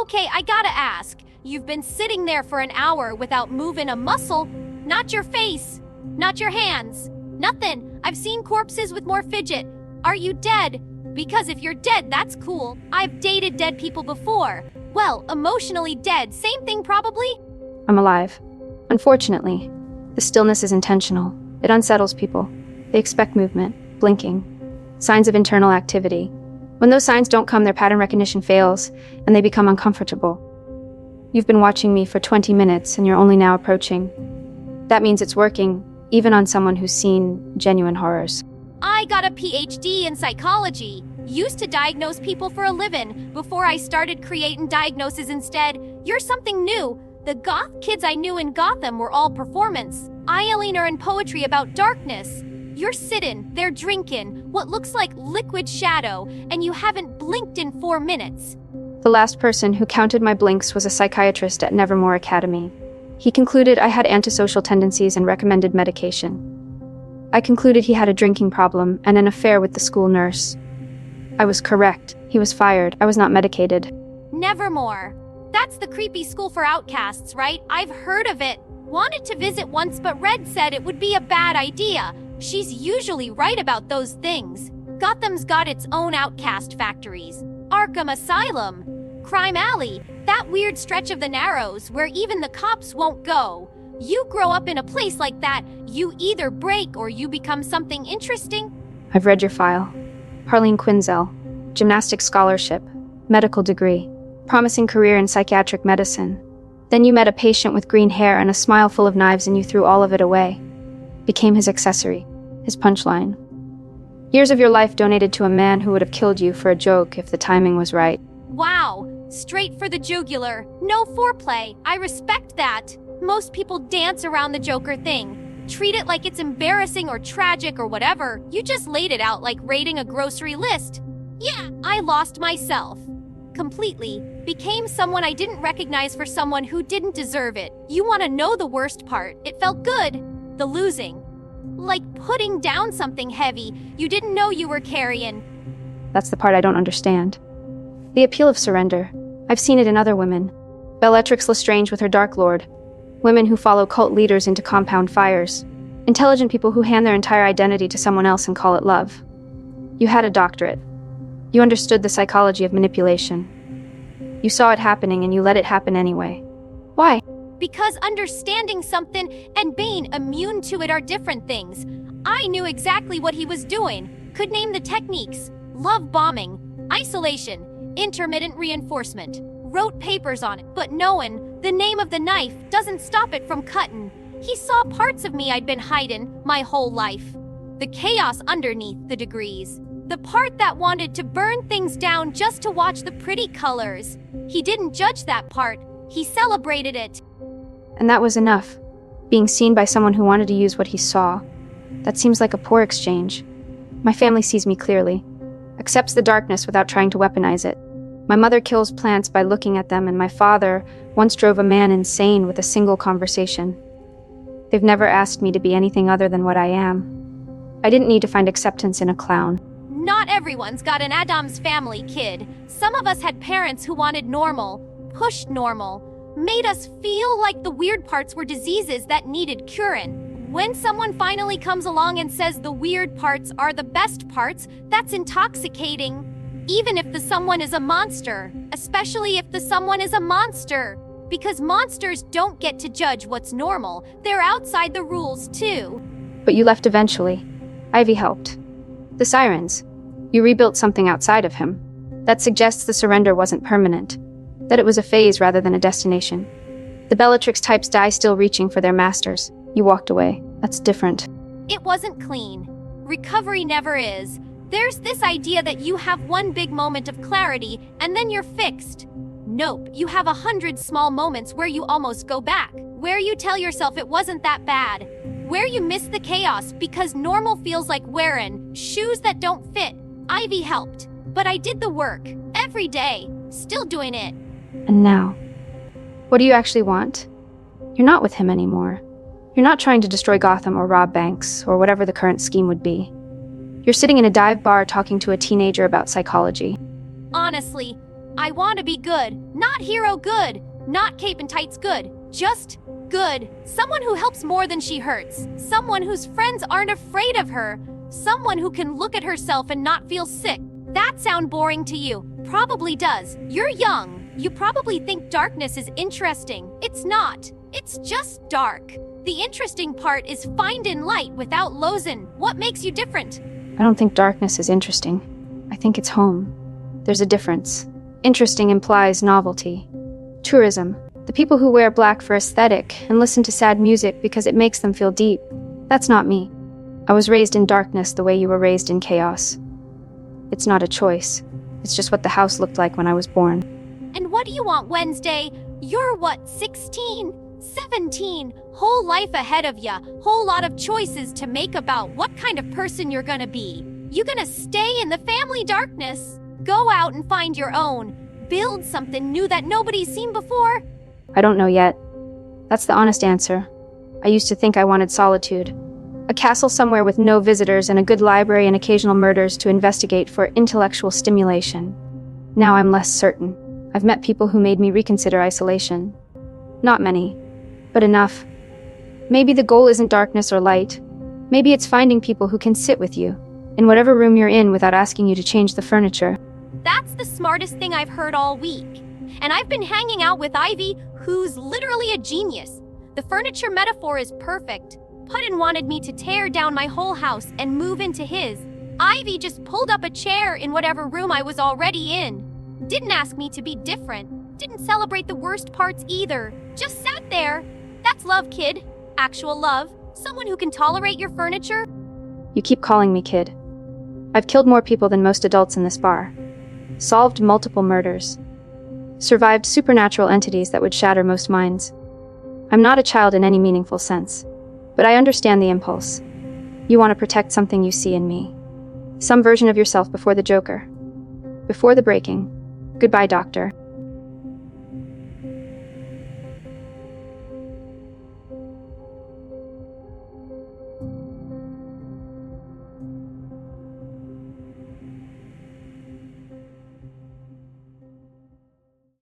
Okay, I gotta ask. You've been sitting there for an hour without moving a muscle. Not your face. Not your hands. Nothing. I've seen corpses with more fidget. Are you dead? Because if you're dead, that's cool. I've dated dead people before. Well, emotionally dead. Same thing probably? I'm alive. Unfortunately, the stillness is intentional. It unsettles people. They expect movement, blinking, signs of internal activity. When those signs don't come, their pattern recognition fails, and they become uncomfortable. You've been watching me for 20 minutes, and you're only now approaching. That means it's working, even on someone who's seen genuine horrors. I got a PhD in psychology. Used to diagnose people for a living. Before I started creating diagnoses instead. You're something new. The goth kids I knew in Gotham were all performance. Eileen are in poetry about darkness. You're sitting, they're drinking, what looks like liquid shadow, and you haven't blinked in 4 minutes. The last person who counted my blinks was a psychiatrist at Nevermore Academy. He concluded I had antisocial tendencies and recommended medication. I concluded he had a drinking problem and an affair with the school nurse. I was correct. He was fired. I was not medicated. Nevermore. That's the creepy school for outcasts, right? I've heard of it. Wanted to visit once, but Red said it would be a bad idea. She's usually right about those things. Gotham's got its own outcast factories. Arkham Asylum, Crime Alley, that weird stretch of the Narrows where even the cops won't go. You grow up in a place like that, you either break or you become something interesting. I've read your file. Harley Quinn, gymnastics scholarship, medical degree, promising career in psychiatric medicine. Then you met a patient with green hair and a smile full of knives and you threw all of it away. Became his accessory, his punchline. Years of your life donated to a man who would have killed you for a joke if the timing was right. Wow, straight for the jugular. No foreplay. I respect that. Most people dance around the Joker thing. Treat it like it's embarrassing or tragic or whatever. You just laid it out like rating a grocery list. Yeah, I lost myself. Completely. Became someone I didn't recognize for someone who didn't deserve it. You want to know the worst part? It felt good. The losing. Like putting down something heavy you didn't know you were carrying. That's the part I don't understand. The appeal of surrender. I've seen it in other women. Bellatrix Lestrange with her Dark Lord. Women who follow cult leaders into compound fires. Intelligent people who hand their entire identity to someone else and call it love. You had a doctorate. You understood the psychology of manipulation. You saw it happening and you let it happen anyway. Why? Because understanding something and being immune to it are different things. I knew exactly what he was doing. Could name the techniques. Love bombing, isolation, intermittent reinforcement. Wrote papers on it, but knowing the name of the knife doesn't stop it from cutting. He saw parts of me I'd been hiding my whole life. The chaos underneath the degrees. The part that wanted to burn things down just to watch the pretty colors. He didn't judge that part. He celebrated it. And that was enough. Being seen by someone who wanted to use what he saw. That seems like a poor exchange. My family sees me clearly. Accepts the darkness without trying to weaponize it. My mother kills plants by looking at them, and my father once drove a man insane with a single conversation. They've never asked me to be anything other than what I am. I didn't need to find acceptance in a clown. Not everyone's got an Addams family, kid. Some of us had parents who wanted normal, pushed normal, made us feel like the weird parts were diseases that needed curing. When someone finally comes along and says the weird parts are the best parts, that's intoxicating. Even if the someone is a monster, especially if the someone is a monster. Because monsters don't get to judge what's normal. They're outside the rules too. But you left eventually. Ivy helped. The sirens. You rebuilt something outside of him. That suggests the surrender wasn't permanent. That it was a phase rather than a destination. The Bellatrix types die still reaching for their masters. You walked away. That's different. It wasn't clean. Recovery never is. There's this idea that you have one big moment of clarity and then you're fixed. Nope, you have 100 small moments where you almost go back. Where you tell yourself it wasn't that bad. Where you miss the chaos because normal feels like wearing shoes that don't fit. Ivy helped. But I did the work. Every day. Still doing it. And now? What do you actually want? You're not with him anymore. You're not trying to destroy Gotham or rob banks or whatever the current scheme would be. You're sitting in a dive bar talking to a teenager about psychology. Honestly, I want to be good. Not hero good. Not cape and tights good. Just good. Someone who helps more than she hurts. Someone whose friends aren't afraid of her. Someone who can look at herself and not feel sick. That sound boring to you? Probably does. You're young. You probably think darkness is interesting. It's not. It's just dark. The interesting part is finding light without losing. What makes you different? I don't think darkness is interesting. I think it's home. There's a difference. Interesting implies novelty. Tourism. The people who wear black for aesthetic and listen to sad music because it makes them feel deep. That's not me. I was raised in darkness the way you were raised in chaos. It's not a choice. It's just what the house looked like when I was born. And what do you want Wednesday? You're what, 16? 17? Whole life ahead of ya. Whole lot of choices to make about what kind of person you're gonna be. You gonna stay in the family darkness? Go out and find your own. Build something new that nobody's seen before? I don't know yet. That's the honest answer. I used to think I wanted solitude. A castle somewhere with no visitors and a good library and occasional murders to investigate for intellectual stimulation. Now I'm less certain. I've met people who made me reconsider isolation. Not many, but enough. Maybe the goal isn't darkness or light. Maybe it's finding people who can sit with you, in whatever room you're in without asking you to change the furniture. That's the smartest thing I've heard all week. And I've been hanging out with Ivy, who's literally a genius. The furniture metaphor is perfect. Puddin wanted me to tear down my whole house and move into his. Ivy just pulled up a chair in whatever room I was already in. Didn't ask me to be different. Didn't celebrate the worst parts either. Just sat there. That's love, kid. Actual love. Someone who can tolerate your furniture. You keep calling me kid. I've killed more people than most adults in this bar. Solved multiple murders. Survived supernatural entities that would shatter most minds. I'm not a child in any meaningful sense, but I understand the impulse. You want to protect something you see in me. Some version of yourself before the Joker. Before the breaking. Goodbye, doctor.